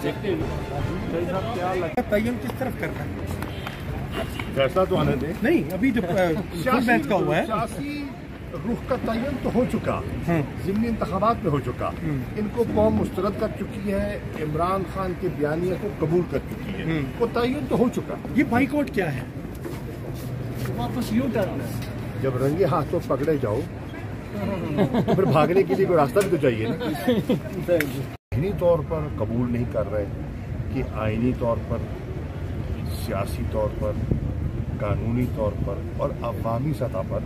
देखते हैं क्या लगता है तयन किस तरफ करना है। फैसला तो आने दें। नहीं, अभी जब फुल मैच का हुआ है, सियासी रुख का तयन तो हो चुका, ज़िमनी इंतखाबात में हो चुका, इनको कौम मुस्तरद कर चुकी है, इमरान खान के बयानिया को कबूल कर चुकी है, वो तयन तो हो चुका। ये बाइकआउट क्या है? वापस यू टर्न है। जब रंगे हाथों पकड़े जाओ तो फिर भागने के लिए कोई रास्ता भी तो चाहिए ना। आईनी तौर पर कबूल नहीं कर रहे कि आईनी तौर पर, सियासी तौर पर, कानूनी तौर पर और अवामी सतह पर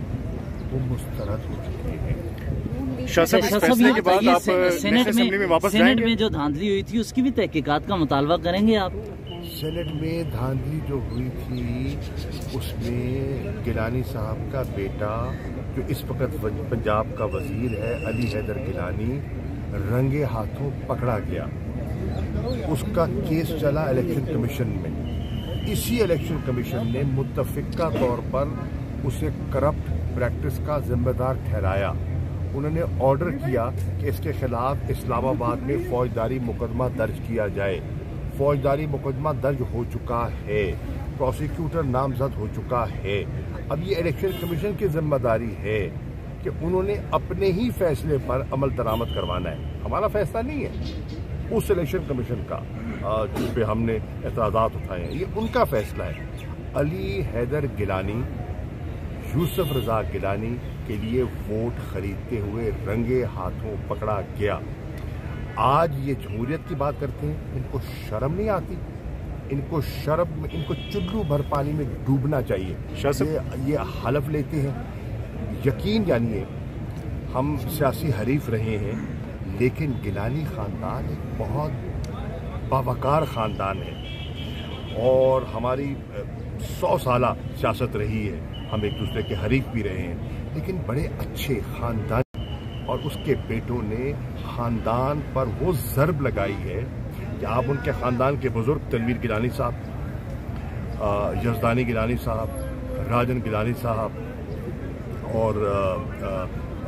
वो मुस्तरद हो चुके हैं। फैसले के बाद आप सेनेट में जो धांधली हुई थी उसकी भी तहकीकात का मुतालबा करेंगे आप? सेनेट में धांधली जो हुई थी उसमें गिलानी साहब का बेटा जो इस वक्त पंजाब का वजीर है, अली हैदर गिलानी, रंगे हाथों पकड़ा गया। उसका केस चला इलेक्शन कमीशन में। इसी इलेक्शन कमीशन ने मुत्तफिका तौर पर उसे करप्ट प्रैक्टिस का जिम्मेदार ठहराया। उन्होंने ऑर्डर किया कि इसके खिलाफ इस्लामाबाद में फौजदारी मुकदमा दर्ज किया जाए। फौजदारी मुकदमा दर्ज हो चुका है, प्रोसिक्यूटर नामजद हो चुका है। अब ये इलेक्शन कमीशन की जिम्मेदारी है कि उन्होंने अपने ही फैसले पर अमल दरामद करवाना है। हमारा फैसला नहीं है, उस इलेक्शन कमीशन का जिस पे हमने एतराज़ात उठाए हैं, ये उनका फैसला है। अली हैदर गिलानी, यूसुफ रजा गिलानी के लिए वोट खरीदते हुए रंगे हाथों पकड़ा गया। आज ये जमहूरियत की बात करते हैं, इनको शर्म नहीं आती? इनको शर्म, इनको चुल्लू भर पानी में डूबना चाहिए। ये हलफ लेते हैं, यकीन जानिए हम सियासी हरीफ रहे हैं, लेकिन गिलानी खानदान एक बहुत बावकार खानदान है और हमारी 100 साल सियासत रही है। हम एक दूसरे के हरीफ भी रहे हैं, लेकिन बड़े अच्छे खानदान, और उसके बेटों ने खानदान पर वो ज़र्ब लगाई है कि आप उनके खानदान के बुजुर्ग तनवीर गिलानी साहब, यजदानी गिलानी साहब, राजन गिलानी साहब और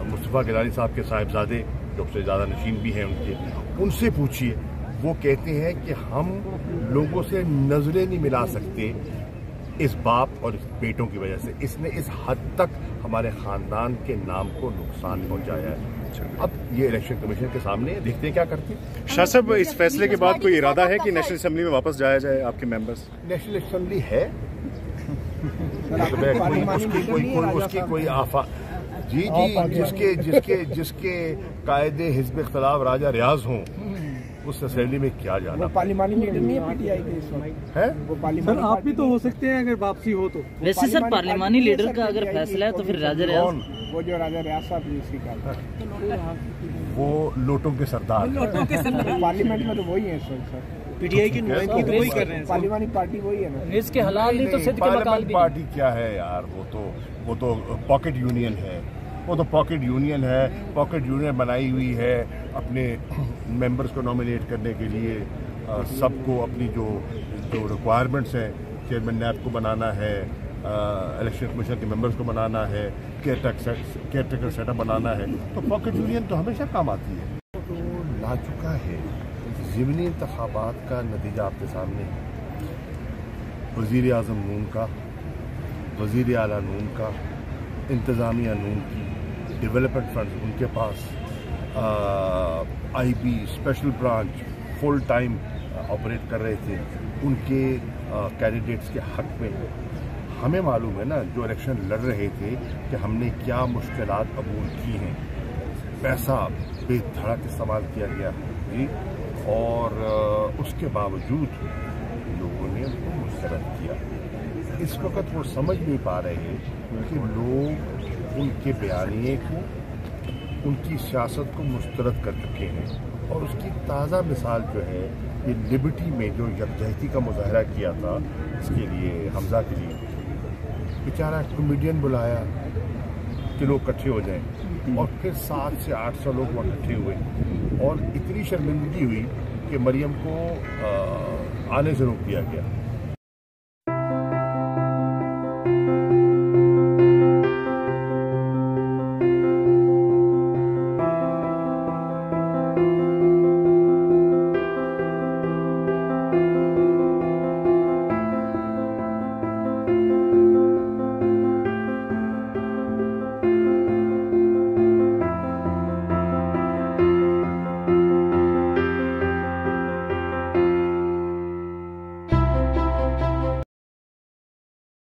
मुस्तफ़ा गिलानी साहब के साहिबजादे जो सबसे ज़्यादा नशीन भी हैं उनसे पूछिए। वो कहते हैं कि हम लोगों से नजरें नहीं मिला सकते इस बाप और इस बेटों की वजह से। इसने इस हद तक हमारे खानदान के नाम को नुकसान पहुंचाया है। अब ये इलेक्शन कमीशन के सामने देखते हैं क्या करते हैं। शाह साहब, इस फैसले के बाद कोई इरादा है कि नेशनल असेंबली में वापस जाया जाए आपके मेंबर्स? नेशनल असेंबली है, उसकी कोई आफा जी जिसके कायदे हिज़्ब इख्तिलाफ राजा रियाज हों, उस असेंबली में क्या जाना। पार्लिमानी लीडर नहीं है पीटीआई के इस वक्त है वो सर आप भी तो हो सकते हैं अगर वापसी हो तो। वैसे सर पार्लिमानी लीडर का अगर फैसला है तो फिर राजा रियाज, वो जो राजा रियाज साहब जिसकी का वो लोटों के सरदार पार्लियामेंट में तो वही है सर। पीटीआई की नुमाइंदगी तो वही कर रहे हैं, पार्लियामानी पार्टी वही है ना। इसके हलाल नहीं तो सिद्ध के मकाल भी। पार्टी क्या है यार, वो तो पॉकेट यूनियन है। वो तो पॉकेट यूनियन है, पॉकेट यूनियन बनाई हुई है अपने मेंबर्स को नॉमिनेट करने के लिए। सबको अपनी जो रिक्वायरमेंट्स हैं, चेयरमैन नैब को बनाना है, इलेक्शन कमीशन के मेंबर्स को बनाना है, केयरटेकर सेटअप बनाना है, तो पॉकेट यूनियन तो हमेशा काम आती है। तो ला चुका है। ज़िमनी इंतखाबात का नतीजा आपके सामने है। वज़ीर आज़म नून का, वज़ीर आला नून का, इंतज़ामिया नून की, डेवलपमेंट फंड उनके पास, IB special branch full time operate कर रहे थे उनके कैंडिडेट्स के हक में। हमें मालूम है ना जो इलेक्शन लड़ रहे थे कि हमने क्या मुश्किलात कबूल की हैं। पैसा बेधड़क इस्तेमाल किया गया जी, और उसके बावजूद लोगों ने उनको मुस्तरद किया। इस वक्त वो समझ नहीं पा रहे हैं कि लोग उनके बयानिए को, उनकी सियासत को मुस्तरद कर चुके हैं। और उसकी ताज़ा मिसाल जो है ये लिबर्टी में जो यकजहती का मुजाहरा किया था, इसके लिए हमजा के लिए बेचारा कॉमेडियन बुलाया कि लोग इकट्ठे हो जाएं, और फिर 700 से 800 लोग वहाँ इकट्ठे हुए और इतनी शर्मिंदगी हुई कि मरियम को आने से रोक दिया गया।